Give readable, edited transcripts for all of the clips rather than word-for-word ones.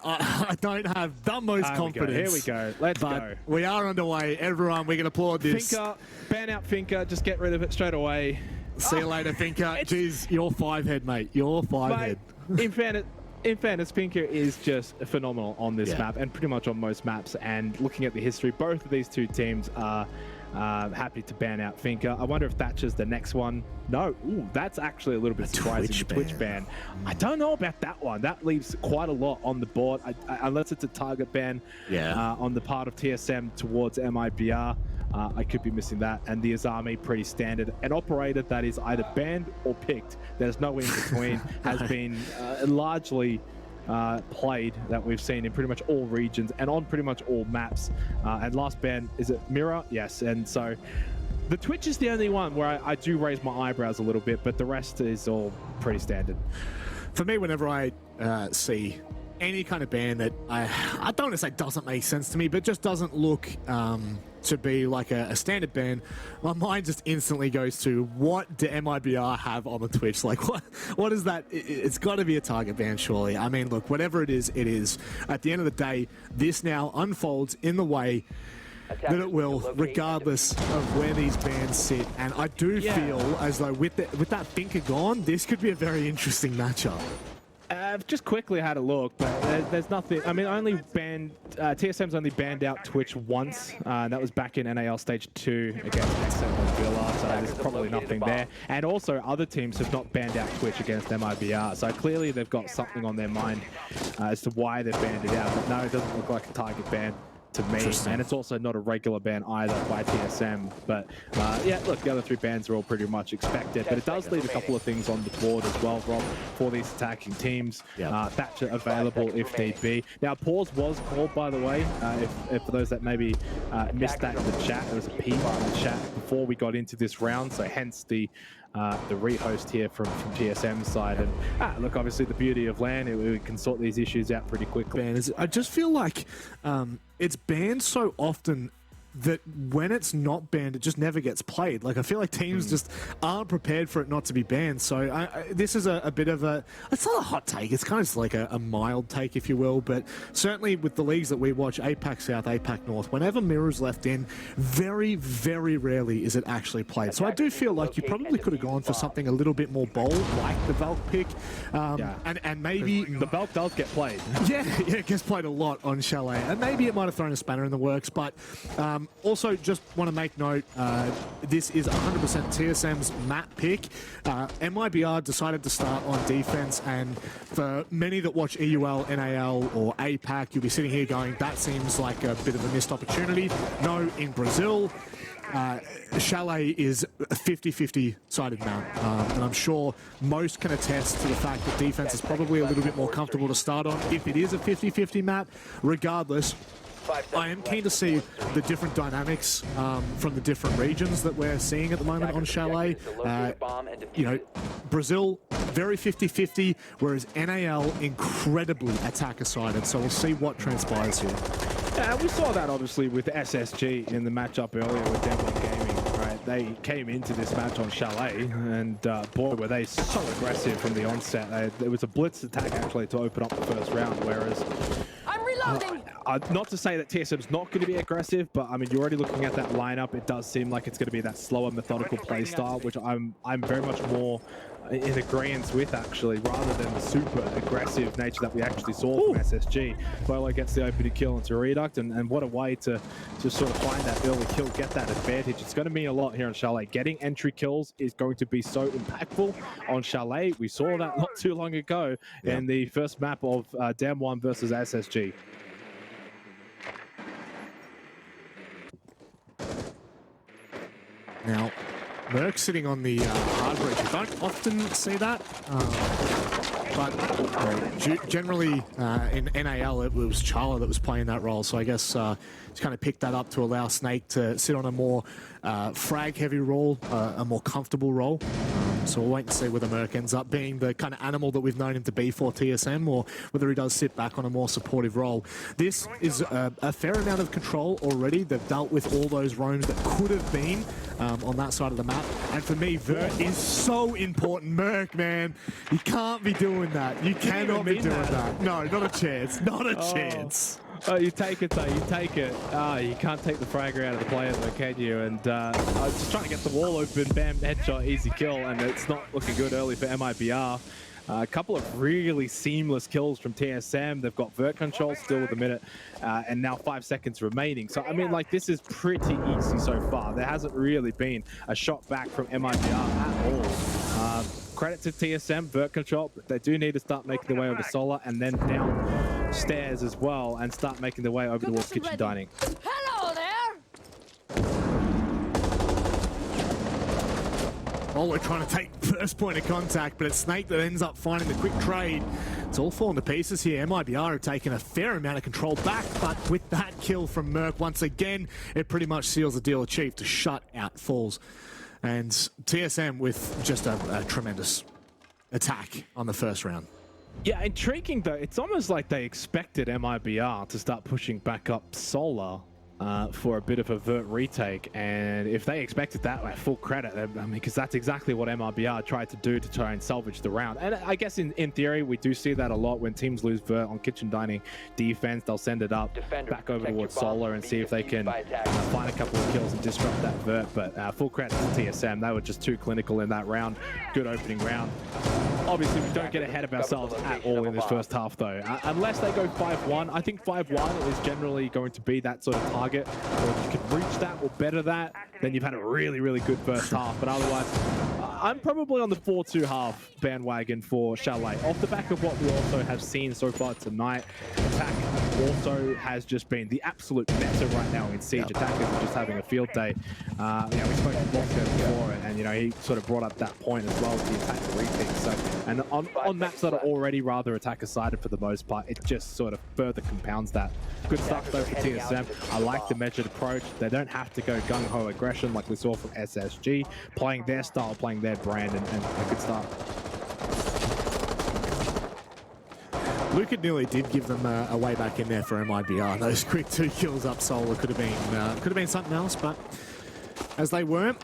I don't have the most confidence. Here we go. Let's go. We are underway. Everyone, we can applaud this. Finker, ban out Finker. Just get rid of it straight away. See you later, Finker. Jeez, you're 5-head, mate. You're 5-head. In fairness, Finker is just phenomenal on this map and pretty much on most maps. And looking at the history, both of these two teams are happy to ban out Finker. I wonder if Thatcher's the next one. No, ooh, that's actually a little bit surprising. Twitch ban. I don't know about that one. That leaves quite a lot on the board, unless it's a target ban on the part of TSM towards MIBR. I could be missing that. And the Azami, pretty standard. An operator that is either banned or picked, there's no in between, has been largely played that we've seen in pretty much all regions and on pretty much all maps. And last ban, is it Mirror? Yes. And so the Twitch is the only one where I do raise my eyebrows a little bit, but the rest is all pretty standard. For me, whenever I see any kind of ban that I don't want to say doesn't make sense to me, but just doesn't look to be like a standard ban, my mind just instantly goes to, what do MIBR have on the Twitch? Like, what is that? It's got to be a target ban, surely. I mean, look, whatever it is, it is. At the end of the day, this now unfolds in the way that it will, regardless of where these bans sit. And I do feel as though with that Finker gone, this could be a very interesting matchup. I've just quickly had a look, but there's nothing. I mean, TSM's only banned out Twitch once, and that was back in NAL Stage 2 against XM and Villa, so there's probably nothing there. And also, other teams have not banned out Twitch against MIBR, so clearly they've got something on their mind as to why they've banned it out. But no, it doesn't look like a target ban to me, and it's also not a regular ban either by TSM. But yeah, look, the other three bans are all pretty much expected, but it does leave a couple of things on the board as well, Rob, for these attacking teams. Thatcher available if need be. Now, pause was called, by the way, if for those that maybe missed that in the chat. There was a peep in the chat before we got into this round, so hence the rehost here from TSM's side. And look, obviously the beauty of LAN, we can sort these issues out pretty quickly. I just feel like it's banned so often that when it's not banned, it just never gets played. Like, I feel like teams just aren't prepared for it not to be banned. So this is a bit of a, it's not a hot take, it's kind of like a mild take, if you will, but certainly with the leagues that we watch, APAC South, APAC North, whenever Mirror's left in, very, very rarely is it actually played. So I do feel like you probably could have gone for something a little bit more bold, like the Valk pick, and maybe... The Valk does get played. Yeah, it gets played a lot on Chalet, and maybe it might have thrown a spanner in the works, but also just want to make note, this is 100% TSM's map pick. MIBR decided to start on defense, and for many that watch EUL, NAL, or APAC, you'll be sitting here going, that seems like a bit of a missed opportunity. No, in Brazil, Chalet is a 50-50 sided map, and I'm sure most can attest to the fact that defense is probably a little bit more comfortable to start on if it is a 50-50 map. Regardless, I am keen to see the different dynamics from the different regions that we're seeing at the moment on Chalet. You know, Brazil, very 50-50, whereas NAL, incredibly attacker-sided. So we'll see what transpires here. Yeah, we saw that obviously with SSG in the matchup earlier with Denver Gaming. Right, they came into this match on Chalet, and boy, were they so aggressive from the onset. There was a blitz attack actually to open up the first round, whereas not to say that TSM's not going to be aggressive, but I mean, you're already looking at that lineup. It does seem like it's going to be that slower, methodical play style, which I'm very much more in agreement with, actually, rather than the super aggressive nature that we actually saw from SSG. Bolo gets the opening kill into Reduct, and what a way to sort of find that early kill, get that advantage. It's going to mean a lot here on Chalet. Getting entry kills is going to be so impactful on Chalet. We saw that not too long ago in the first map of Dam 1 versus SSG. Now, Merc sitting on the hard bridge. You don't often see that, but generally in NAL it was Charla that was playing that role, so I guess he's kind of picked that up to allow Snake to sit on a more frag-heavy role, a more comfortable role. So we'll wait and see whether Merc ends up being the kind of animal that we've known him to be for TSM, or whether he does sit back on a more supportive role. This is a fair amount of control already. They've dealt with all those roams that could have been on that side of the map. And for me, Vert is so important. Merc, man, you can't be doing that. You cannot be doing that. No, not a chance. Not a chance. Oh, you take it though, you take it. You can't take the fragger out of the player though, can you? And I was just trying to get the wall open, bam, headshot, easy kill, and it's not looking good early for MIBR. A couple of really seamless kills from TSM. They've got vert control still with a minute, and now 5 seconds remaining. So, I mean, like, this is pretty easy so far. There hasn't really been a shot back from MIBR at all. Credit to TSM, vert control, but they do need to start making their way over Solar and then downstairs as well and start making their way over towards kitchen dining. Hello there! We're trying to take first point of contact, but it's Snake that ends up finding the quick trade. It's all falling to pieces here. MIBR have taken a fair amount of control back, but with that kill from Merc, once again, it pretty much seals the deal achieved to shut out Falls. And TSM with just a tremendous attack on the first round. Yeah, intriguing though. It's almost like they expected MIBR to start pushing back up Solar for a bit of a vert retake, and if they expected that, like, full credit. I mean, because that's exactly what MIBR tried to do to try and salvage the round. And I guess in theory, we do see that a lot when teams lose vert on kitchen dining defense. They'll send it up back over towards Solar and see if they can find a couple of kills and disrupt that vert. But full credit to TSM. They were just too clinical in that round. Good opening round. Obviously, we don't get ahead of ourselves at all in this first half, though. Unless they go 5-1, I think 5-1 is generally going to be that sort of target. Or if you can reach that or better that, then you've had a really, really good first half. But otherwise, I'm probably on the 4-2 half bandwagon for Chalet. Off the back of what we also have seen so far tonight, Attack also has just been the absolute meta right now in Siege. Attackers are just having a field day. We spoke to Bosco before, and he sort of brought up that point as well with the Attacker retake. So, and on maps that are already rather attacker-sided for the most part, it just sort of further compounds that. Good stuff though for TSM. I like the measured approach. They don't have to go gung-ho aggression like we saw from SSG, playing their style, playing their brand, and a good start. Luca nearly did give them a way back in there for MIBR. Those quick 2 kills up Solar could have been something else, but as they weren't,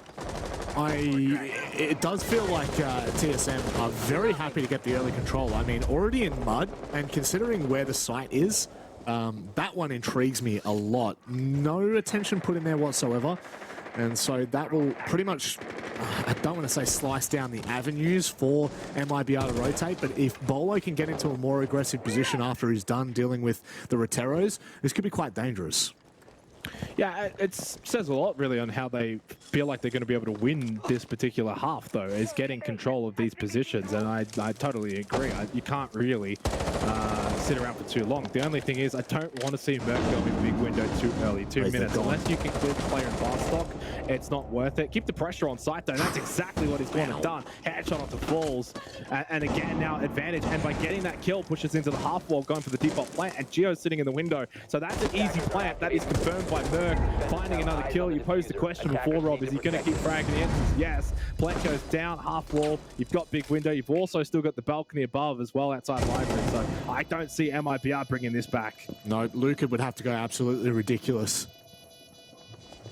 it does feel like TSM are very happy to get the early control. I mean, already in mud, and considering where the site is, that one intrigues me a lot. No attention put in there whatsoever. And so that will pretty much, I don't want to say slice down the avenues for MIBR to rotate, but if Bolo can get into a more aggressive position after he's done dealing with the Roteros, this could be quite dangerous. Yeah, it says a lot really on how they feel like they're going to be able to win this particular half, though, is getting control of these positions. And I totally agree. You can't really sit around for too long. The only thing is I don't want to see Merc go in big window too early, 2 minutes. Unless you can clear the player in fast stock, it's not worth it. Keep the pressure on site, though. That's exactly what he's gone and done. Headshot onto Falls. And again, now advantage. And by getting that kill, pushes into the half wall, going for the default plant. And Geo's sitting in the window. So that's an easy plant. That is confirmed by Merc. Finding another kill. You posed the question before, Rob, is he going to keep fragging? The answer is yes. Plant goes down, half wall. You've got big window. You've also still got the balcony above as well outside library. So I don't see MIBR bringing this back. No, Luca would have to go absolutely ridiculous.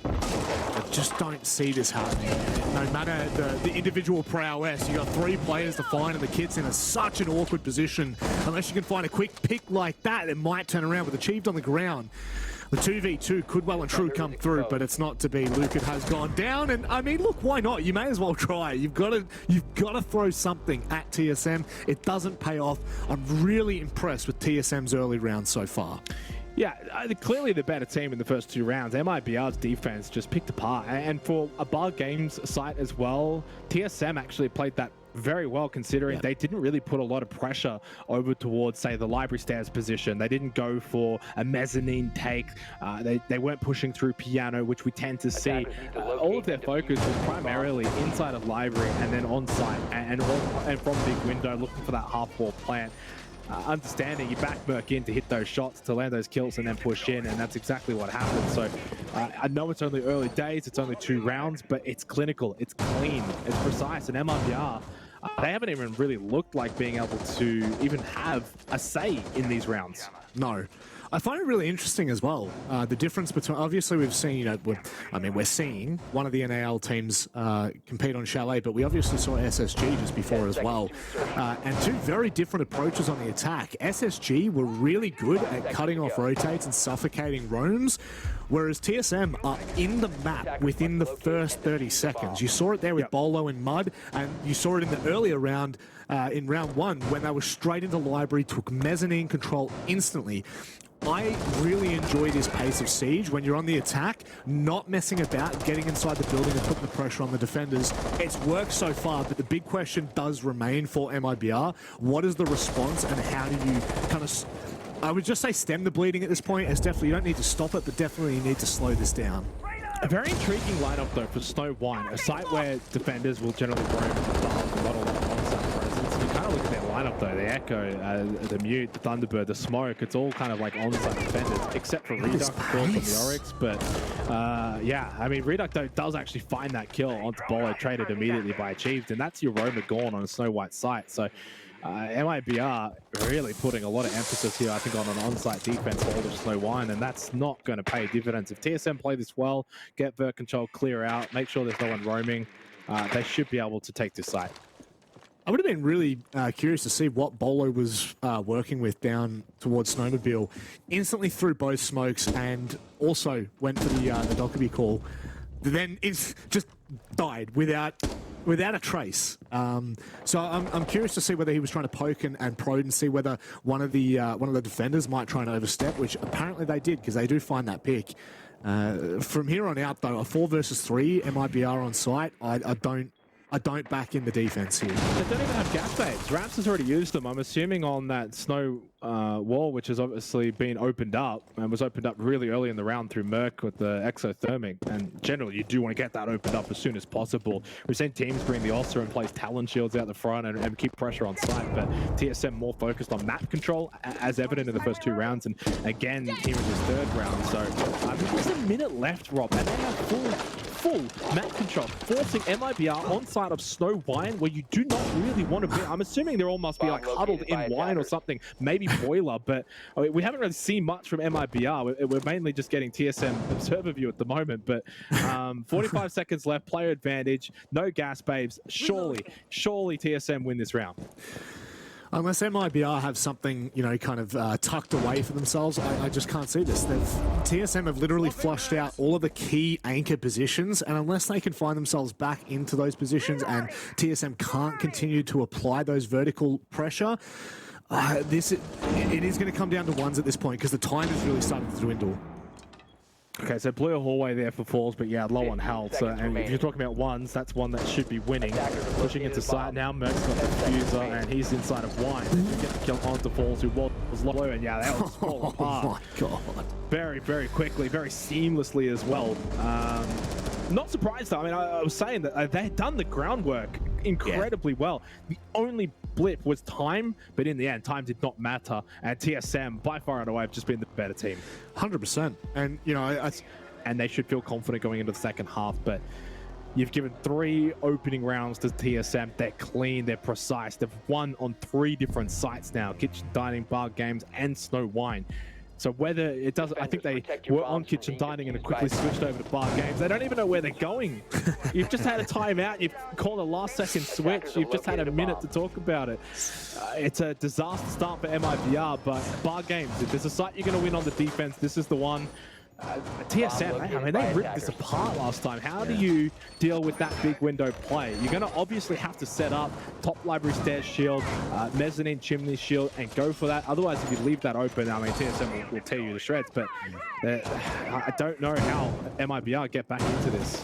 I just don't see this happening. No matter the individual prowess, you got 3 players to find, and the kid's in such an awkward position. Unless you can find a quick pick like that, it might turn around. With Achieved on the ground, the 2v2 could well and true come through, but it's not to be. Luca has gone down, and I mean, look, why not? You may as well try. You've got to throw something at TSM. It doesn't pay off. I'm really impressed with TSM's early round so far. Yeah, clearly the better team in the first 2 rounds. MIBR's defense just picked apart. And for a Bar Games site as well, TSM actually played that very well, considering they didn't really put a lot of pressure over towards, say, the library stairs position. They didn't go for a mezzanine take. They weren't pushing through piano, which we tend to see. All of their focus was primarily inside of library and then on site and from big window, looking for that half wall plant. understanding you back Merc in to hit those shots, to land those kills, and then push in, and that's exactly what happened. So I know it's only early days, it's only 2 rounds, but it's clinical, it's clean, it's precise, and MIBR, they haven't even really looked like being able to even have a say in these rounds. No. I find it really interesting as well. The difference between, obviously we've seen, we're seeing one of the NAL teams compete on Chalet, but we obviously saw SSG just before as well. And 2 very different approaches on the attack. SSG were really good at cutting off rotates and suffocating roams, whereas TSM are in the map within the first 30 seconds. You saw it there with Bolo and Mud, and you saw it in the earlier round, in round 1, when they were straight into library, took mezzanine control instantly. I really enjoy this pace of siege when you're on the attack, not messing about, getting inside the building and putting the pressure on the defenders. It's worked so far, but the big question does remain for MIBR. What is the response, and how do you kind of, I would just say, stem the bleeding at this point? As definitely, you don't need to stop it, but definitely you need to slow this down. A very intriguing lineup though for Snow Wine, a site where defenders will generally roam above, not a lot of on-site presence. You kind of look at their lineup though, the Echo, the Mute, the Thunderbird, the Smoke, it's all kind of like on-site defenders, except for Reduct, of course, from the Oryx. But yeah, I mean, Reduct though does actually find that kill onto Bolo, traded immediately by Achieved, and that's your Roma gone on a Snow White site. So MIBR really putting a lot of emphasis here, I think, on an on-site defense for all of Snow Wine, and that's not going to pay dividends. If TSM play this well, get vert control, clear out, make sure there's no one roaming, they should be able to take this site. I would have been really curious to see what Bolo was working with down towards Snowmobile. Instantly threw both smokes and also went for the Dockerby call. Then it's just died without a trace. So I'm curious to see whether he was trying to poke and probe and see whether one of the defenders might try and overstep, which apparently they did, because they do find that pick. From here on out, though, a 4 versus 3 MIBR on site, I don't back in the defense here. They don't even have gas babes. Raps has already used them. I'm assuming on that snow wall, which has obviously been opened up, and was opened up really early in the round through Merc with the exothermic. And generally, you do want to get that opened up as soon as possible. We've seen teams bring the Oster and place Talon shields out the front and keep pressure on site, but TSM more focused on map control, as evident in the first 2 rounds, and again here in this 3rd round. So there's a minute left, Rob, and they have full map control, forcing MIBR on side of Snow Wine, where you do not really want to be. I'm assuming they all must be like huddled in wine or something, maybe Boiler, but I mean, we haven't really seen much from MIBR. We're mainly just getting TSM observer view at the moment, but 45 seconds left, player advantage, no gas babes. Surely TSM win this round. Unless MIBR have something, kind of tucked away for themselves, I just can't see this. TSM have literally flushed out all of the key anchor positions, and unless they can find themselves back into those positions and TSM can't continue to apply those vertical pressure, it is going to come down to ones at this point, because the time is really starting to dwindle. Okay, so blue hallway there for Falls, but yeah, low on health. So, and if you're talking about ones, that's one that should be winning. Pushing into site now, Merc's got the fuser, and he's inside of wine. You get the kill onto Falls, who was low, and yeah, that was falling apart. Oh my god. Very, very quickly, very seamlessly as well. Not surprised though. I mean, I was saying that they had done the groundwork incredibly well. The only blip was time, but in the end, time did not matter. And TSM, by far and away, have just been the better team. 100%. And, and they should feel confident going into the second half, but you've given 3 opening rounds to TSM. They're clean, they're precise. They've won on 3 different sites now, Kitchen Dining, Bar Games, and Snow Wine. So whether it does, I think they were on Kitchen Dining and quickly switched over to Bar Games. They don't even know where they're going. You've just had a timeout. You've called a last-second switch. You've just had a minute to talk about it. It's a disaster start for MIBR, but Bar Games, if there's a site you're going to win on the defense, this is the one. TSM, I mean, they ripped this apart last time. How do you deal with that big window play? You're going to obviously have to set up top library stairs shield, mezzanine chimney shield, and go for that. Otherwise, if you leave that open, I mean, TSM will tear you to shreds. But I don't know how MIBR get back into this.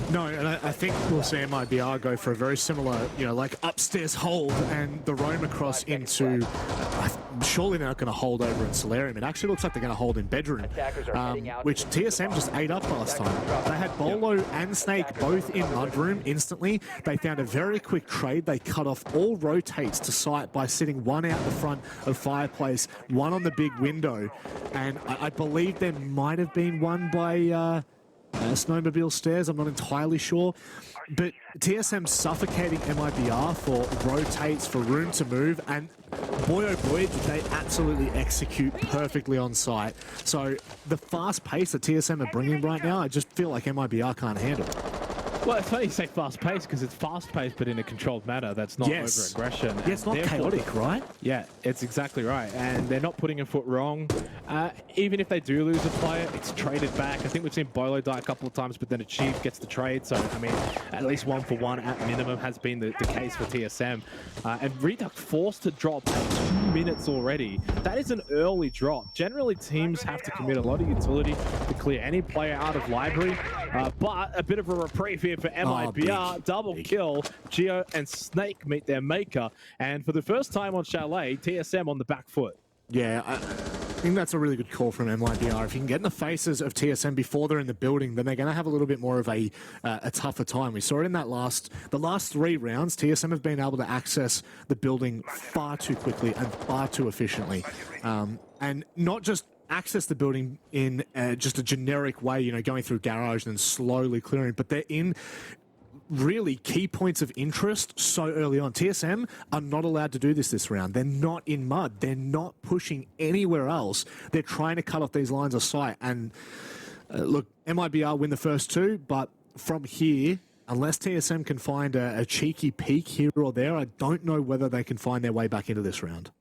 No, and I think we'll see MIBR go for a very similar, like upstairs hold and the roam across into. Surely they're not going to hold over in Solarium. It actually looks like they're going to hold in Bedroom, which TSM just ate up last time. They had Bolo and Snake both in Mudroom instantly. They found a very quick trade. They cut off all rotates to site by sitting one out the front of Fireplace, one on the big window, and I believe there might have been one by Snowmobile Stairs. I'm not entirely sure. But TSM suffocating MIBR for rotates, for room to move, and boy oh boy, did they absolutely execute perfectly on site. So the fast pace that TSM are bringing right now, I just feel like MIBR can't handle. Well, it's funny you say fast-paced because it's fast-paced but in a controlled manner. That's not over-aggression. Yeah, it's not chaotic, right? Yeah, it's exactly right. And they're not putting a foot wrong. Even if they do lose a player, it's traded back. I think we've seen Bolo die a couple of times, but then Achieve gets the trade. So, I mean, at least 1-for-1 at minimum has been the case for TSM. And Reduct forced to drop at 2 minutes already. That is an early drop. Generally, teams have to commit a lot of utility to clear any player out of library. But a bit of a reprieve here for MIBR. Double kill. Geo and Snake meet their maker. And for the first time on Chalet, TSM on the back foot. Yeah, I think that's a really good call from MIBR. If you can get in the faces of TSM before they're in the building, then they're going to have a little bit more of a tougher time. We saw it in the last 3 rounds. TSM have been able to access the building far too quickly and far too efficiently. And not just access the building in just a generic way, going through garage and then slowly clearing, but they're in really key points of interest so early on. TSM are not allowed to do this round. They're not in mud. They're not pushing anywhere else. They're trying to cut off these lines of sight. And look, MIBR win the first 2, but from here, unless TSM can find a cheeky peek here or there, I don't know whether they can find their way back into this round.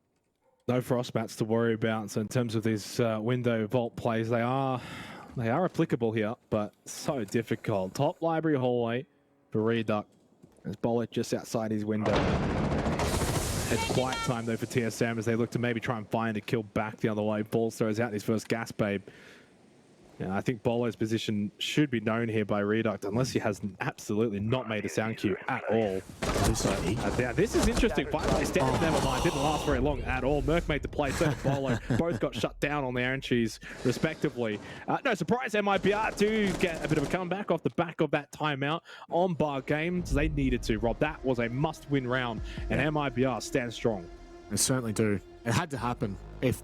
No frostbats to worry about. So in terms of these window vault plays, they are applicable here, but so difficult. Top library hallway for Reduct. There's Bullet just outside his window. It's quiet time though for TSM as they look to maybe try and find a kill back the other way. Balls throws out his first gas babe. Yeah, I think Bolo's position should be known here by Reduct, unless he has absolutely not made a sound cue at all. Yeah, this is interesting. Finally, Standard never mind. Didn't last very long at all. Merc made the play, so did Bolo. Both got shut down on the Iron Cheese, respectively. No surprise, MIBR do get a bit of a comeback off the back of that timeout on Bar Games. They needed to, Rob. That was a must-win round, and MIBR stands strong. They certainly do. It had to happen. If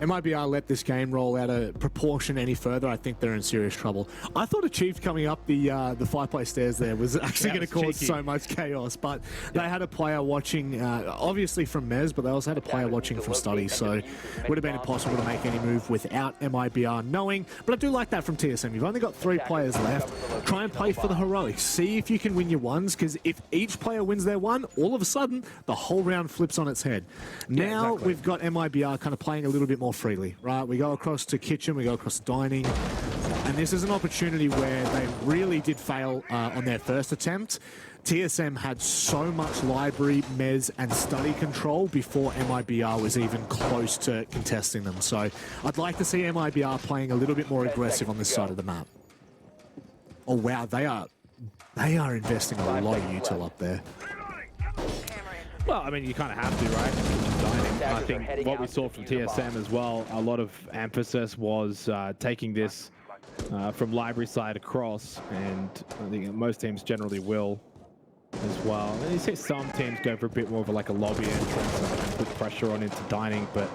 MIBR let this game roll out of proportion any further, I think they're in serious trouble. I thought Achieved coming up the Fireplace Stairs there was actually going to cause so much chaos, but they had a player watching, obviously from Mez, but they also had a player watching from Study, so it would have been impossible to make any move without MIBR knowing. But I do like that from TSM. You've only got 3 players left. Try and play for the heroics. See if you can win your ones, because if each player wins their one, all of a sudden, the whole round flips on its head. Now we've got MIBR kind of playing a little bit more freely, right? We go across to kitchen, we go across to dining, and this is an opportunity where they really did fail on their first attempt. TSM had so much library, mez, and study control before MIBR was even close to contesting them. So I'd like to see MIBR playing a little bit more aggressive on this side of the map. Oh wow, they are investing a lot of util up there. Well, I mean, you kind of have to, right? I think what we saw from TSM as well, a lot of emphasis was taking this from library side across, and I think most teams generally will as well. And you see some teams go for a bit more of a lobby entrance and put pressure on into dining, but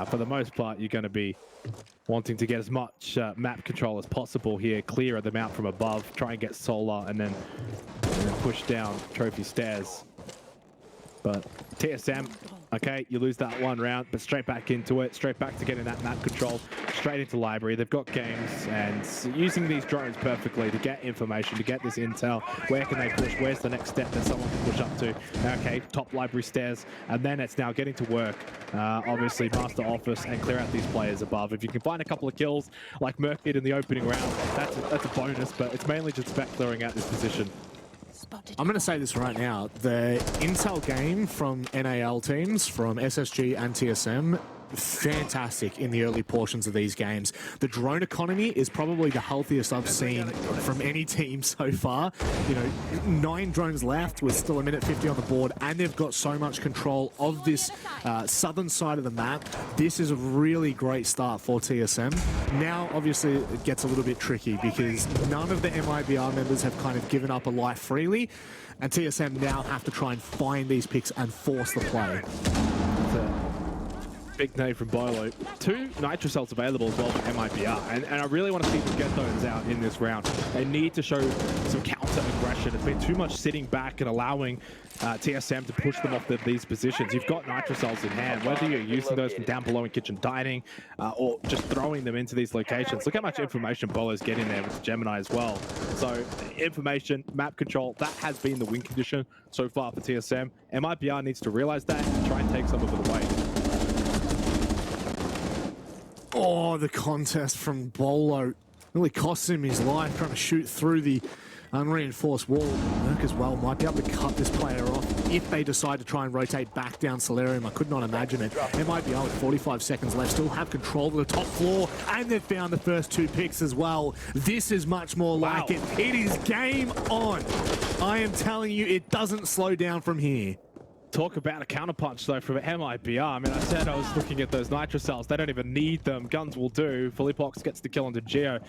for the most part, you're going to be wanting to get as much map control as possible here, clear them out from above, try and get solar, and then push down trophy stairs. But TSM, okay, you lose that one round, but straight back into it, straight back to getting that map control, straight into library. They've got games, and using these drones perfectly to get information, to get this intel. Where can they push? Where's the next step that someone can push up to? Okay, top library stairs, and then it's now getting to work. Obviously, master office and clear out these players above. If you can find a couple of kills, like Merc did in the opening round, that's a bonus, but it's mainly just about clearing out this position. I'm going to say this right now. The intel game from NAL teams, from SSG and TSM, fantastic in the early portions of these games. The drone economy is probably the healthiest I've seen from any team so far. You know, 9 drones left with still 1:50 on the board, and they've got so much control of this southern side of the map. This is a really great start for TSM. Now, obviously, it gets a little bit tricky because none of the MIBR members have kind of given up a life freely, and TSM now have to try and find these picks and force the play. Big name from Bolo. 2 Nitro Cells available as well from MIBR, and I really want to see them get those out in this round. They need to show some counter aggression. It's been too much sitting back and allowing TSM to push them off these positions. You've got Nitro Cells in hand, whether you're using those from down below in kitchen dining or just throwing them into these locations. Look how much information Bolo's getting there with the Gemini as well. So information, map control, that has been the win condition so far for TSM. MIBR needs to realize that and try and take some of it away. Oh, the contest from Bolo really cost him his life trying to shoot through the unreinforced wall. Merc as well might be able to cut this player off if they decide to try and rotate back down Solarium. I could not imagine it. It might be with 45 seconds left, still have control of the top floor, and they've found the first 2 picks as well. This is much more like it. It is game on. I am telling you, it doesn't slow down from here. Talk about a counterpunch, though, from MIBR. I mean, I said I was looking at those Nitro Cells. They don't even need them. Guns will do. Philippox gets the kill onto Geo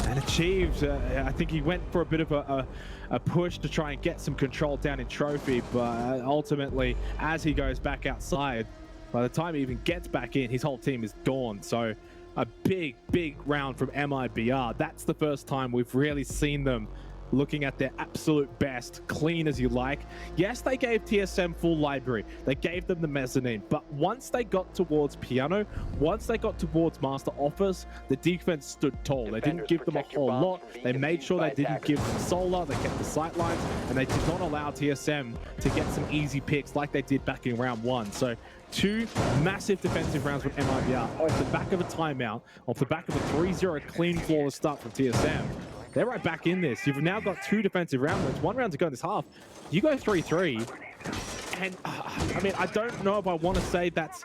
and achieved. I think he went for a bit of a push to try and get some control down in Trophy, but ultimately, as he goes back outside, by the time he even gets back in, his whole team is gone. So a big, big round from MIBR. That's the first time we've really seen them looking at their absolute best, clean as you like. Yes, they gave TSM full library. They gave them the mezzanine. But once they got towards Piano, once they got towards Master Office, the defense stood tall. They didn't give them a whole lot. They made sure they didn't give them solar. They kept the sight lines, and they did not allow TSM to get some easy picks like they did back in round 1. So 2 massive defensive rounds from MIBR off the back of a timeout, off the back of a 3-0 clean flawless start from TSM. They're right back in this. You've now got 2 defensive round wins, 1 round to go in this half. You go 3-3, and I mean, I don't know if I want to say that's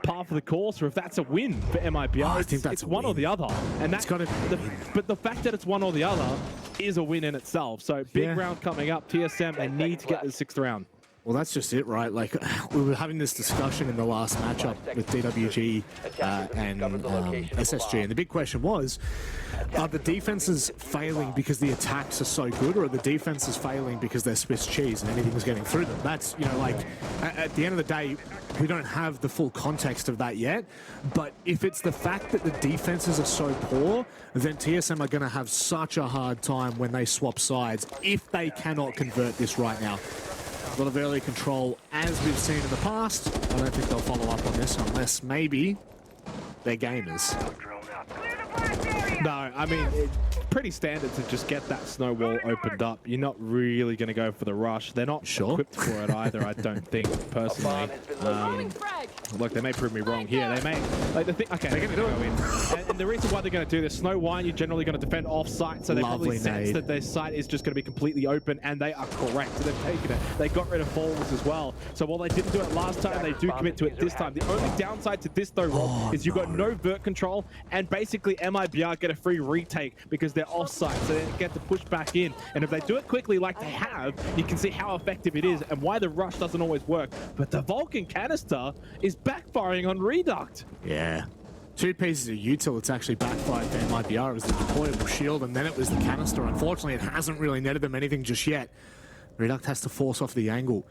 par for the course or if that's a win for MIBR. I think that's it's one or the other, and that's but the fact that it's one or the other is a win in itself. So big round coming up. TSM, they need to get to the 6th round. Well, that's just it, right? Like, we were having this discussion in the last matchup with DWG and SSG, and the big question was, are the defenses failing because the attacks are so good, or are the defenses failing because they're Swiss cheese and anything's getting through them? That's, you know, like, at the end of the day, we don't have the full context of that yet, but if it's the fact that the defenses are so poor, then TSM are going to have such a hard time when they swap sides if they cannot convert this right now. A lot of early control, as we've seen in the past. I don't think they'll follow up on this unless maybe they're gamers. No, I mean, it's pretty standard to just get that snow wall opened up. You're not really going to go for the rush. They're not equipped for it either, I don't think, personally. Look, they may prove me wrong here. They may, like, the thing, okay, they're going to do it. And the reason why they're going to do this, Snow Wine, you're generally going to defend off-site, so they probably sense that their site is just going to be completely open, and they are correct. So they've taken it. They got rid of Falls as well. So while they didn't do it last time, they do commit to it this time. The only downside to this, though, Rob, is you've got no vert control, and basically MIBR get a free retake because they're off-site, so they get to push back in. And if they do it quickly like they have, you can see how effective it is and why the rush doesn't always work. But the Vulcan canister is backfiring on Reduct. Yeah. 2 pieces of util, it's actually backfired for MIBR. It was the deployable shield, and then it was the canister. Unfortunately, it hasn't really netted them anything just yet. Reduct has to force off the angle.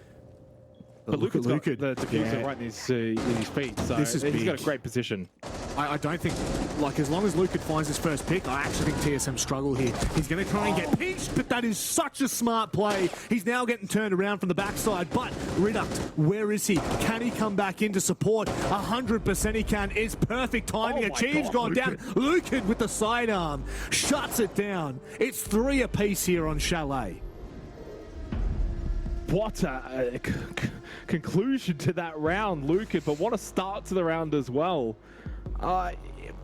But Luca's got the diffuser right in his feet, so he's got a great position. I don't think, like, as long as Luca finds his first pick, I actually think TSM struggle here. He's going to try and get pinched, but that is such a smart play. He's now getting turned around from the backside, but Reduct, where is he? Can he come back in to support? 100% he can. It's perfect timing. Achieve's gone down. Luca with the sidearm shuts it down. It's 3 apiece here on Chalet. What a conclusion to that round, Luca, but what a start to the round as well.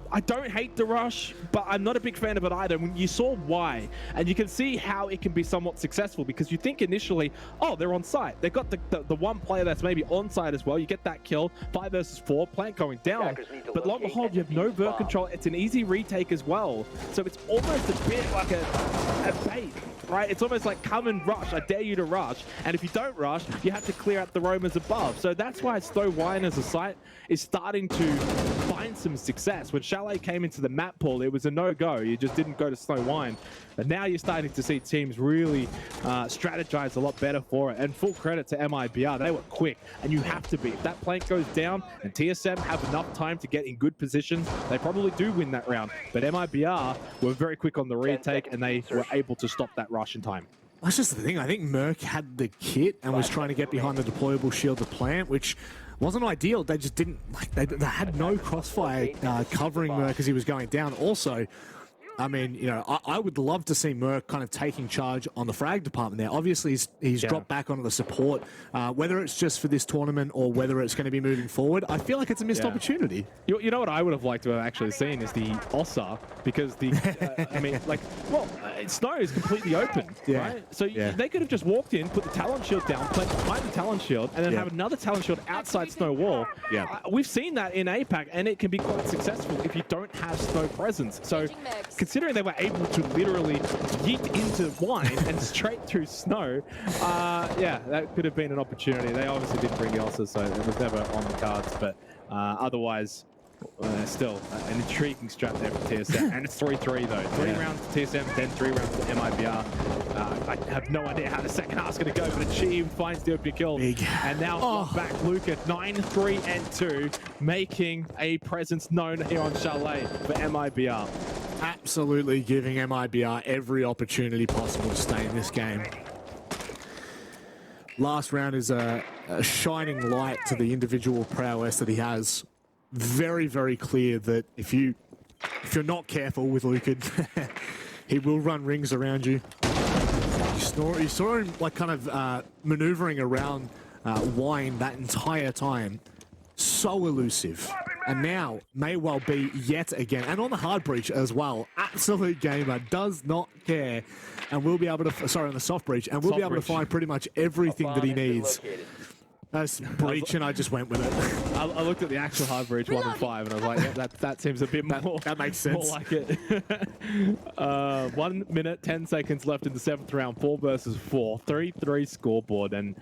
I don't hate the rush, but I'm not a big fan of it either. When you saw why, and you can see how it can be somewhat successful, because you think initially, oh, they're on site. They've got the one player that's maybe on site as well. You get that kill, 5 versus 4, plant going down. But lo and behold, you have no vert control. It's an easy retake as well. So it's almost a bit like a bait, right? It's almost like come and rush. I dare you to rush. And if you don't rush, you have to clear out the roamers above. So that's why Snow Wine as a site is starting to find some success. When Chalet came into the map pool, it was a no-go. You just didn't go to Snow Wine. But now you're starting to see teams really strategize a lot better for it. And full credit to MIBR. They were quick, and you have to be. If that plank goes down and TSM have enough time to get in good positions, they probably do win that round. But MIBR were very quick on the retake, and they were able to stop that rush in time. That's just the thing. I think Merc had the kit and was trying to get behind the deployable shield to plant, which wasn't ideal. They just didn't, like, they had no crossfire covering Merc as he was going down. Also, I mean, you know, I would love to see Merc kind of taking charge on the frag department there. Obviously, he's dropped back onto the support, whether it's just for this tournament or whether it's going to be moving forward. I feel like it's a missed opportunity. You know what I would have liked to have actually seen is the Ossa, because the, I mean, like, well, Snow is completely open, right? So they could have just walked in, put the Talon Shield down, played behind the Talon Shield, and then have another Talon Shield outside Snow Wall. We've seen that in APAC, and it can be quite successful if you don't have Snow presence. So considering they were able to literally yeet into Wine and straight through Snow, yeah, that could have been an opportunity. They obviously didn't bring the Ossa, so it was never on the cards, but otherwise, still an intriguing strat there for TSM. And it's 3-3 though. 3 rounds to TSM, then 3 rounds to MIBR. I have no idea how the second half's going to go, but Achieved finds the opening kill. And now back Luke at 9-3-2, making a presence known here on Chalet for MIBR. Absolutely giving MIBR every opportunity possible to stay in this game. Last round is a shining light to the individual prowess that he has. Very, very clear that if you're not careful with Lucan, he will run rings around you. You saw him like kind of maneuvering around Wine that entire time. So elusive. And now may well be yet again, and on the hard breach as well. Absolute gamer does not care, and we'll be able to, sorry, on the soft breach, and we'll be able to find pretty much everything that he needs. That's breach, and I just went with it. I looked at the actual hard breach 1 and 5, and I was like, yeah, that seems a bit more. That makes sense. More like it. 1 minute, 10 seconds left in the 7th round. 4 versus 4. 3-3 scoreboard, and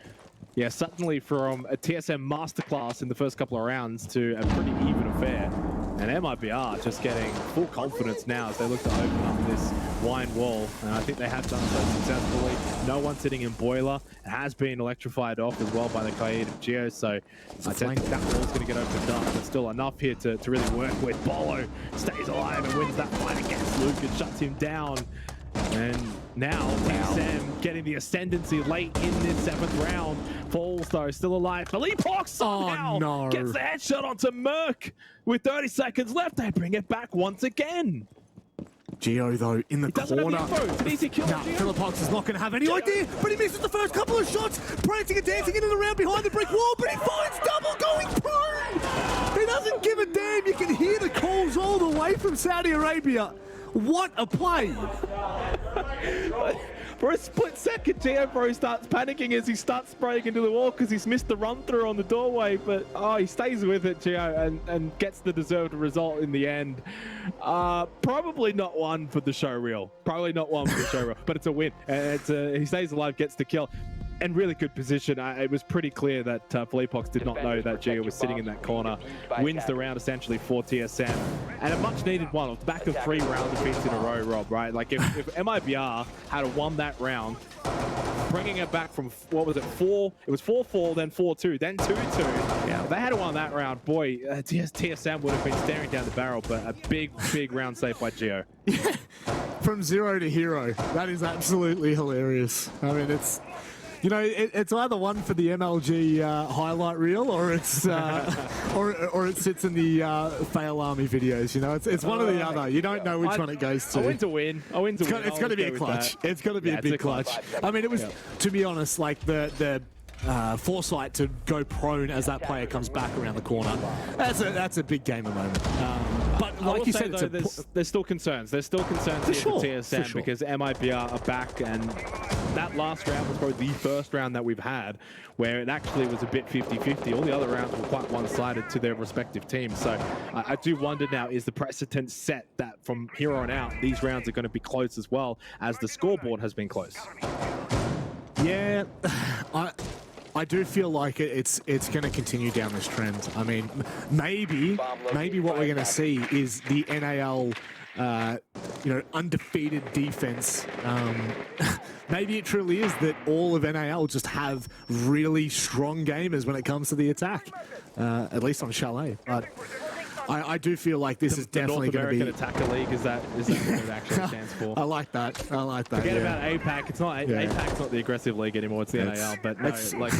yeah, suddenly from a TSM masterclass in the first couple of rounds to a pretty even affair. And MIBR just getting full confidence now as they look to open up this Wine wall. And I think they have done so successfully. No one sitting in Boiler. It has been electrified off as well by the Kaid of Geo. So I think that wall's going to get opened up. But still enough here to really work with. Bolo stays alive and wins that fight against Luke and shuts him down. And now TSM getting the ascendancy late in this 7th round. Falls though, still alive. Philippox somehow gets the headshot onto Merc. With 30 seconds left, they bring it back once again. Geo though in the corner. It's an easy kill. Philippox is not going to have any idea, but he misses the first couple of shots. Prancing and dancing into the round behind the brick wall, but he finds double going prone. He doesn't give a damn. You can hear the calls all the way from Saudi Arabia. What a play! For a split second, Geo starts panicking as he starts spraying into the wall because he's missed the run-through on the doorway, but he stays with it, Geo, and gets the deserved result in the end. Probably not one for the show reel. Probably not one for the show reel, but it's a win. He stays alive, gets the kill. And really good position. It was pretty clear that Philippox did not know that Geo was sitting in that corner. Wins the round essentially for TSM. And a much needed one off the back of 3 round defeats in a row, Rob, right? Like if MIBR had won that round, bringing it back from, what was it, 4? It was 4-4, then 4-2, then 2-2. Yeah. If they had won that round, boy, TSM would have been staring down the barrel, but a big, big round safe by Geo. From 0 to hero. That is absolutely hilarious. I mean, it's... You know, it's either one for the MLG highlight reel, or it's or it sits in the Fail Army videos. You know, it's one or the other. You don't know which one it goes to. I win to win. It's going to be a clutch. It's going to be a big clutch. I mean, it was, to be honest, like the foresight to go prone as that player comes back around the corner. That's a big gamer moment. But I like will you say, said, though, there's still concerns. There's still concerns here for TSM because MIBR are back, and that last round was probably the first round that we've had where it actually was a bit 50-50. All the other rounds were quite one-sided to their respective teams. So I do wonder now, is the precedent set that from here on out, these rounds are going to be close as well as the scoreboard has been close? Yeah, I do feel like it's going to continue down this trend. I mean, maybe what we're going to see is the NAL, undefeated defense. Maybe it truly is that all of NAL just have really strong gamers when it comes to the attack, at least on Chalet. But I do feel like this is definitely going to be... North American Attacker League, is that what it actually stands for? I like that. Forget about APAC. It's not APAC's not the aggressive league anymore. It's the NAL. But no, like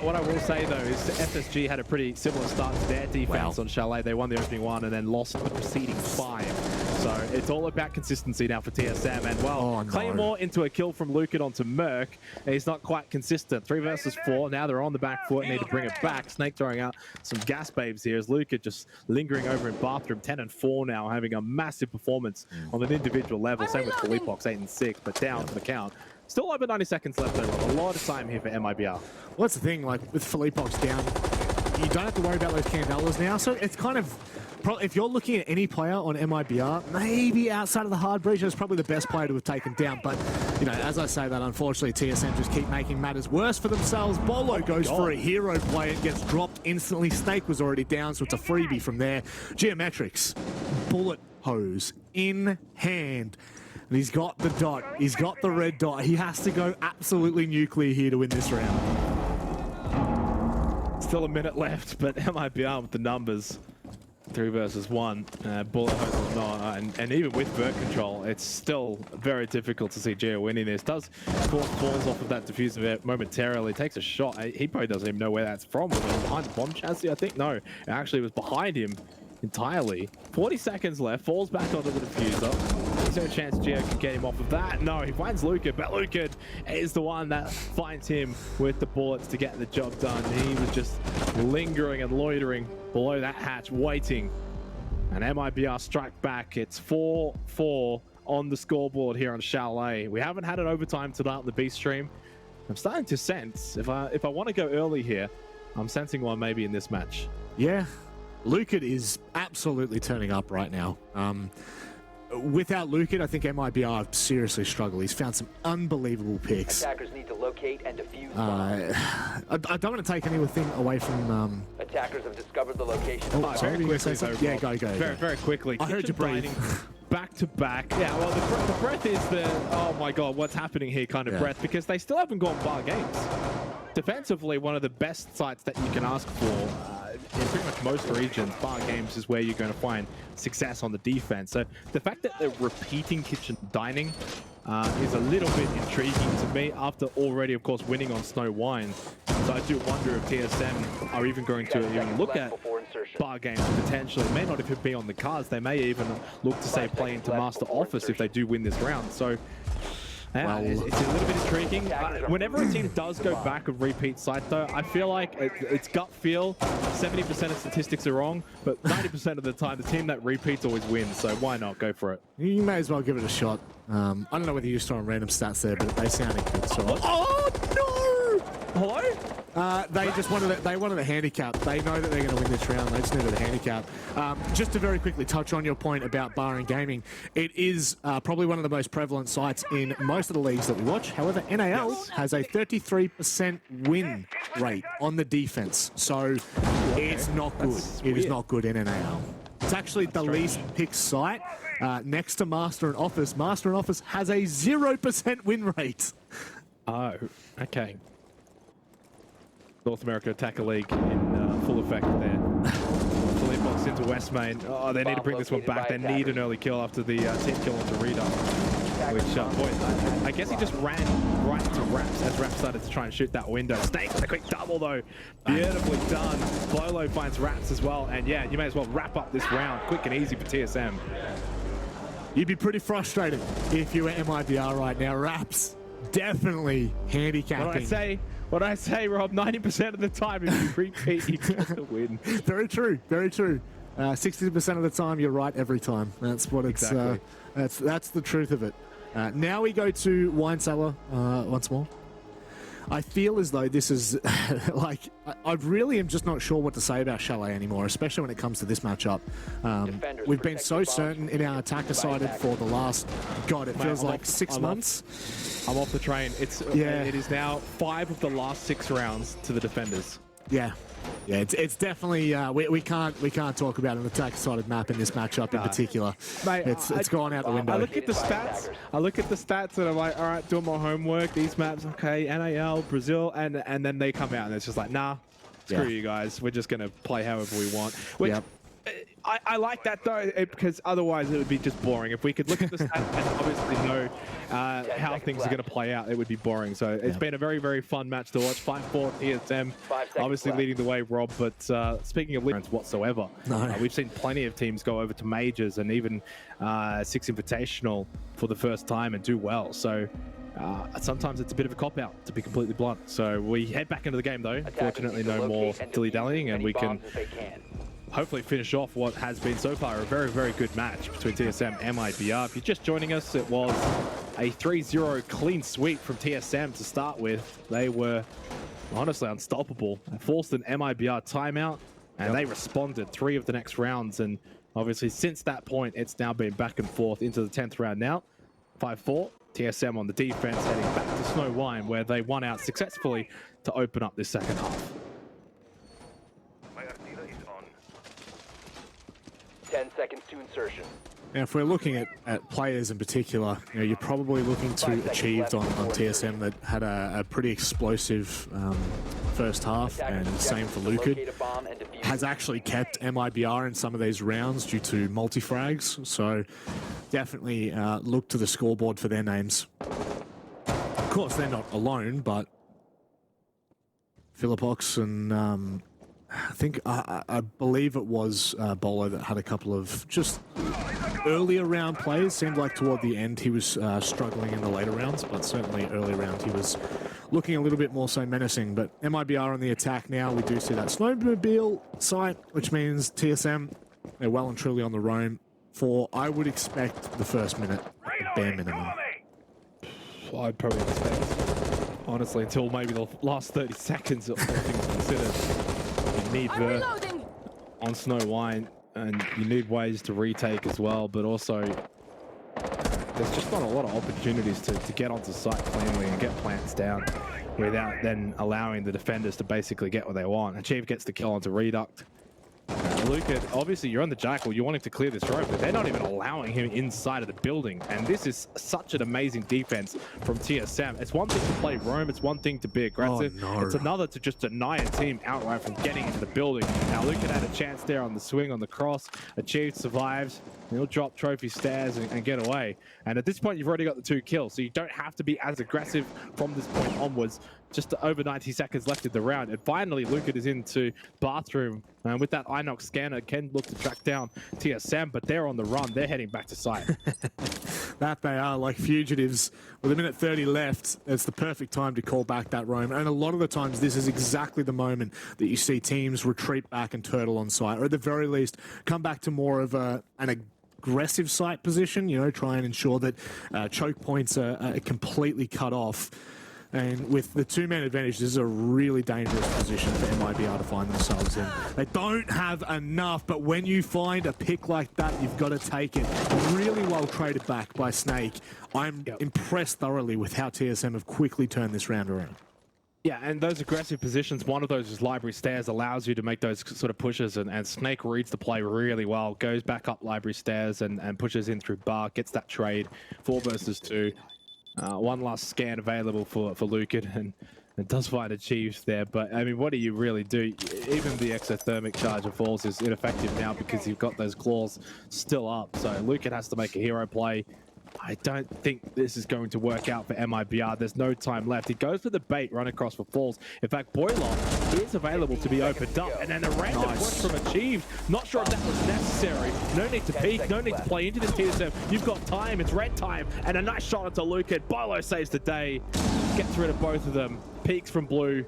what I will say though is SSG had a pretty similar start to their defense on Chalet. They won the opening one and then lost the preceding 5. So it's all about consistency now for TSM. And Claymore into a kill from Lucan onto Merc. He's not quite consistent. 3 versus 4. Now they're on the back foot. Need to bring it back. Snake throwing out some gas babes here as Luca just lingering over in bathroom. 10 and 4 now, having a massive performance on an individual level. Same with Philippox, 8 and 6, but down for the count. Still over 90 seconds left though. A lot of time here for MIBR. Well, that's the thing, like with Philippox down, you don't have to worry about those Candelas now. So it's kind of, if you're looking at any player on MIBR, maybe outside of the hard breach, is probably the best player to have taken down. But, as I say that, unfortunately, TSM just keep making matters worse for themselves. Bolo goes for a hero play and gets dropped instantly. Snake was already down, so it's a freebie from there. Geometrics, bullet hose in hand. And he's got the dot. He's got the red dot. He has to go absolutely nuclear here to win this round. Still a minute left, but MIBR with the numbers. 3 versus 1, bullet hose or not, and even with bird control, it's still very difficult to see Geo winning this. Does falls off of that diffuser momentarily, takes a shot. He probably doesn't even know where that's from. Was it behind the bomb chassis? I think no. It actually was behind him entirely. 40 seconds left, falls back onto the diffuser. Is there a chance Geo can get him off of that? No, he finds Lucan, but Lucan is the one that finds him with the bullets to get the job done. He was just lingering and loitering below that hatch, waiting. And MIBR strike back. It's 4-4 on the scoreboard here on Chalet. We haven't had an overtime tonight on the B stream. I'm starting to sense, if I want to go early here, I'm sensing one maybe in this match. Yeah, Lucan is absolutely turning up right now. Without Lucan, I think MIBR seriously struggle. He's found some unbelievable picks. Attackers need to locate and defuse I don't want to take anything away from... Attackers have discovered the location. Oh, sorry, very quickly, yeah, go. Very quickly. I heard you breathe. Back to back. Yeah, well, the breath is the, oh my god, what's happening here kind of breath, because they still haven't gone bar games. Defensively, one of the best sites that you can ask for in pretty much most regions, bar games is where you're going to find success on the defense. So the fact that they're repeating kitchen dining is a little bit intriguing to me after already, of course, winning on Snow Wine. So I do wonder if TSM are even going to even look at bar games potentially. It may not even be on the cards. They may even look to, say, play into Master Office if they do win this round. So yeah, it's a little bit intriguing. Whenever a team does go back and repeat site, though, I feel like it's gut feel. 70% of statistics are wrong, but 90% of the time, the team that repeats always wins. So why not go for it? You may as well give it a shot. I don't know whether you're just throwing random stats there, but they sounded good. So oh no! Hello? They wanted a handicap. They know that they're going to win this round. They just needed a handicap. Just to very quickly touch on your point about bar and gaming, it is probably one of the most prevalent sites in most of the leagues that we watch. However, NAL has a 33% win rate on the defense, so it's not good. It is not good in NAL. It's actually the least picked site next to Master and Office. Master and Office has a 0% win rate. Oh, okay. North America Attacker League in full effect there. Philippox into West Main. Oh, they need to bring this one back. They need an early kill after the team kill onto Rita. Which, boy, I guess he just ran right to Raps as Raps started to try and shoot that window. Snake with a quick double, though. Beautifully done. Bolo finds Raps as well. And yeah, you may as well wrap up this round quick and easy for TSM. You'd be pretty frustrated if you were MIBR right now. Raps definitely handicapping. What I say, Rob, 90% of the time if you repeat, you get the win. Very true, very true. 60% of the time, you're right every time. That's what it's. Exactly. That's the truth of it. Now we go to Wine Cellar once more. I feel as though this is like I really am just not sure what to say about Chalet anymore, especially when it comes to this matchup. We've been so certain in our attacker sided for the last, God, it feels like 6 months. I'm off the train. It is now 5 of the last 6 rounds to the defenders. Yeah. Yeah, it's definitely we can't talk about an attack-sided map in this matchup in particular. Mate, it's gone out the window. I look at the stats. And I'm like, all right, doing my homework. These maps, okay, NAL, Brazil, and then they come out and it's just like, nah, screw you guys. We're just gonna play however we want. Which, I like that though, because otherwise it would be just boring. If we could look at the stats and obviously know how things are going to play out, it would be boring. So it's been a very, very fun match to watch. 5-4 TSM, obviously leading the way, Rob. But speaking of difference whatsoever, we've seen plenty of teams go over to majors and even 6 Invitational for the first time and do well. So sometimes it's a bit of a cop-out, to be completely blunt. So we head back into the game though. Fortunately, no more dilly-dallying, and we can hopefully finish off what has been so far a very, very good match between TSM and MIBR. If you're just joining us, it was a 3-0 clean sweep from TSM to start with. They were honestly unstoppable. They forced an MIBR timeout, and they responded 3 of the next rounds. And obviously, since that point, it's now been back and forth into the 10th round now. 5-4, TSM on the defense, heading back to Snow Wine, where they won out successfully to open up this second half. 10 seconds to insertion. Now, if we're looking at players in particular, you're probably looking to Achieved on TSM that had a pretty explosive first half, and same for Lucid. Has actually kept MIBR in some of these rounds due to multi-frags, so definitely look to the scoreboard for their names. Of course, they're not alone, but Philippox and I believe it was Bolo that had a couple of just earlier round plays. Seemed like toward the end he was struggling in the later rounds, but certainly early round he was looking a little bit more so menacing. But MIBR on the attack now. We do see that snowmobile site, which means TSM, they're well and truly on the roam for, I would expect, the first minute, at the bare minimum. I'd probably expect, honestly, until maybe the last 30 seconds, all things considered. You need Vert on Snow Wine, and you need ways to retake as well, but also there's just not a lot of opportunities to get onto site cleanly and get plants down without then allowing the defenders to basically get what they want. Achieve gets the kill onto Reduct. Luca, obviously you're on the Jackal, you're wanting to clear this road, but they're not even allowing him inside of the building. And this is such an amazing defense from TSM. It's one thing to play roam, it's one thing to be aggressive. Oh, no. It's another to just deny a team outright from getting into the building. Now Luca had a chance there on the swing, on the cross. Achieved survives. He'll drop trophy stairs and get away. And at this point, you've already got the 2 kills, so you don't have to be as aggressive from this point onwards. Just over 90 seconds left in the round. And finally, Luca is into bathroom. And with that Inox scanner, can look to track down TSM, but they're on the run. They're heading back to site. That they are, like fugitives. With a minute 30 left, it's the perfect time to call back that roam. And a lot of the times, this is exactly the moment that you see teams retreat back and turtle on site, or at the very least, come back to more of an aggressive site position, try and ensure that choke points are completely cut off. And with the 2-man advantage, this is a really dangerous position for MIBR to find themselves in. They don't have enough, but when you find a pick like that, you've got to take it. Really well traded back by Snake. I'm impressed thoroughly with how TSM have quickly turned this round around. Yeah, and those aggressive positions, one of those is Library Stairs, allows you to make those sort of pushes, and Snake reads the play really well, goes back up Library Stairs and pushes in through Bar, gets that trade, 4 versus 2. One last scan available for Lucid, and it does find Achieved there, but I mean, what do you really do? Even the exothermic charge of Falls is ineffective now because you've got those claws still up, so Lucid has to make a hero play. I don't think this is going to work out for MIBR. There's no time left. He goes for the bait, run across for Falls. In fact, Boiler is available to be opened up. And then a random push from Achieved. Not sure if that was necessary. No need to peek. No need to play into this TSM. You've got time. It's red time. And a nice shot onto Lucid. Bolo saves the day. Gets rid of both of them. Peeks from Blue.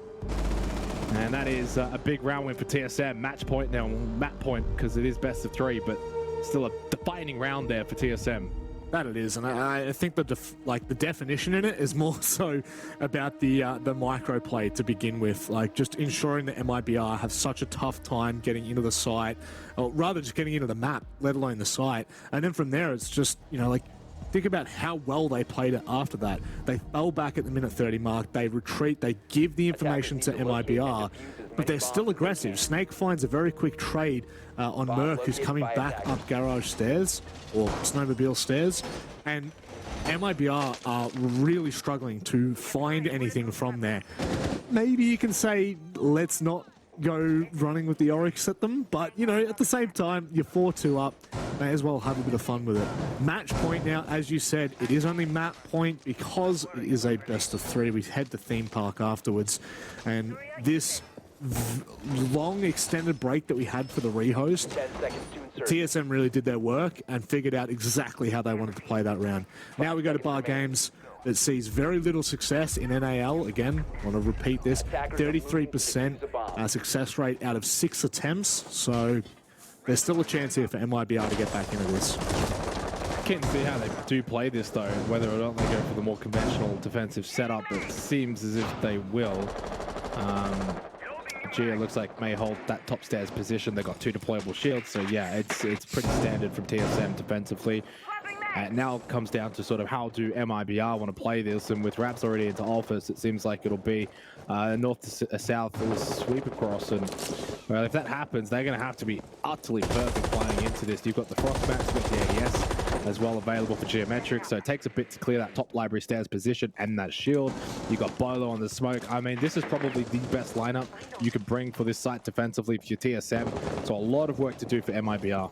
And that is a big round win for TSM. Match point now, map point, because it is best of 3, but still a defining round there for TSM. That it is, and I think the definition in it is more so about the micro play to begin with, like just ensuring that MIBR have such a tough time getting into the site, or rather just getting into the map, let alone the site. And then from there, it's just, you know, like, think about how well they played it after that. They fell back at the minute 30 mark, they retreat, they give the information to MIBR, but they're still aggressive. Snake finds a very quick trade on Merc, who's coming back up garage stairs, or snowmobile stairs, and MIBR are really struggling to find anything from there. Maybe you can say, let's not go running with the Oryx at them, but, you know, at the same time, you're 4-2 up, may as well have a bit of fun with it. Match point now, as you said, it is only map point because it is a best of 3. We head to theme park afterwards, and this long extended break that we had for the rehost, TSM really did their work and figured out exactly how they wanted to play that round. Now we go to Bar Games that sees very little success in NAL. Again, I want to repeat this, 33% success rate out of 6 attempts, so there's still a chance here for MIBR to get back into this. Can't see how they do play this though, whether or not they go for the more conventional defensive setup. It seems as if they will. Gia looks like may hold that top stairs position. They've got 2 deployable shields, so yeah, it's pretty standard from TSM defensively. Now it comes down to sort of how do MIBR want to play this, and with Raps already into Alphas, it seems like it'll be north to south for the sweep across, and well, if that happens, they're going to have to be utterly perfect flying into this. You've got the Frostbacks, you've got the ADS as well available for Geometric, so it takes a bit to clear that top library stairs position and that shield. You've got Bolo on the smoke. I mean, this is probably the best lineup you could bring for this site defensively for your TSM, so a lot of work to do for MIBR.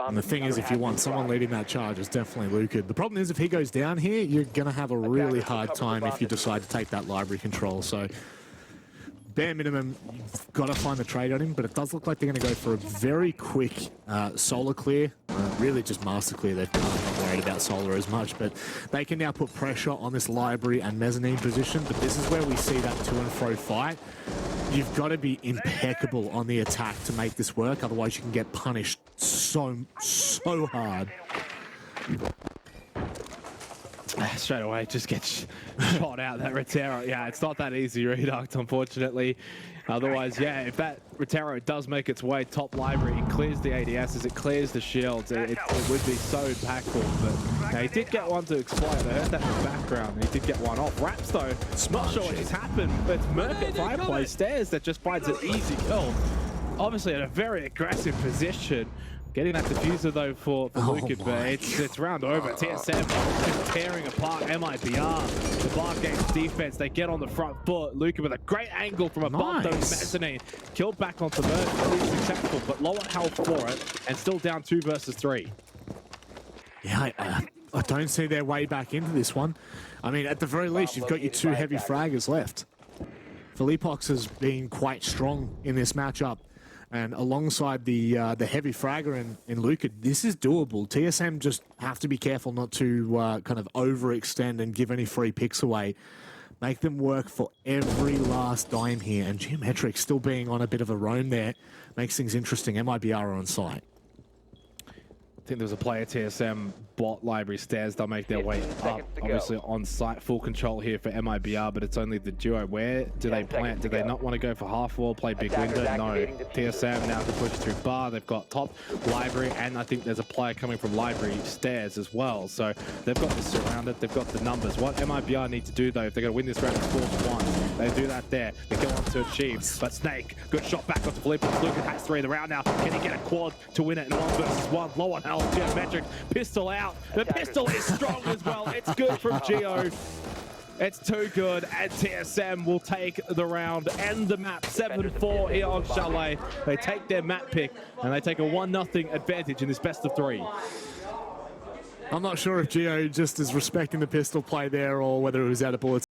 And the thing is, if you want someone leading that charge, it's definitely Luca. The problem is, if he goes down here, you're going to have a really hard time if you decide to take that library control. So, bare minimum, you've got to find the trade on him, but it does look like they're going to go for a very quick solar clear. Really just master clear. They're not worried about solar as much, but they can now put pressure on this library and mezzanine position. But this is where we see that to and fro fight. You've got to be impeccable on the attack to make this work, otherwise you can get punished so hard. Straight away, just gets shot out that Rotero. Yeah, it's not that easy reduct, unfortunately. Otherwise, yeah, if that Rotero does make its way top library, it clears the ADSs, it clears the shields, it would be so impactful. But yeah, he did get one to explode. I heard that in the background, and he did get one off. Raps, though, not sure what just happened, but it's Merc at Fireplace Stairs that just finds an easy kill. Obviously, in a very aggressive position. Getting that diffuser though for Luca, but it's round over. TSM just tearing apart MIBR. The Bar Games defense, they get on the front foot. Luca with a great angle from above those mezzanine. Killed back onto Merc, really successful, but lower health for it, and still down 2 versus 3. Yeah, I don't see their way back into this one. I mean, at the very least, you've got your 2 heavy fraggers left. Philippox has been quite strong in this matchup. And alongside the heavy fragger in Luca, this is doable. TSM just have to be careful not to kind of overextend and give any free picks away. Make them work for every last dime here. And Geometric still being on a bit of a roam there makes things interesting. MIBR are on site. I think there's a player TSM bot library stairs. They'll make their way up. Obviously on site, full control here for MIBR, but it's only the duo. Where do they plant? Do they not want to go for half wall, play big window? No. TSM now to push through bar. They've got top library, and I think there's a player coming from library stairs as well. So they've got this surrounded. They've got the numbers. What MIBR need to do though, if they're going to win this round, is force 1. They do that there. They go on to achieve. But Snake, good shot back onto Felipe. Lucas has 3 of the round now. Can he get a quad to win it in 1 versus 1? Low on health. Geometric pistol out. The pistol is strong as well. It's good from Geo. It's too good, and TSM will take the round and the map 7-4 here on Chalet. They take their map pick, and they take a 1-0 advantage in this best of 3. I'm not sure if Geo just is respecting the pistol play there or whether it was out of bullets.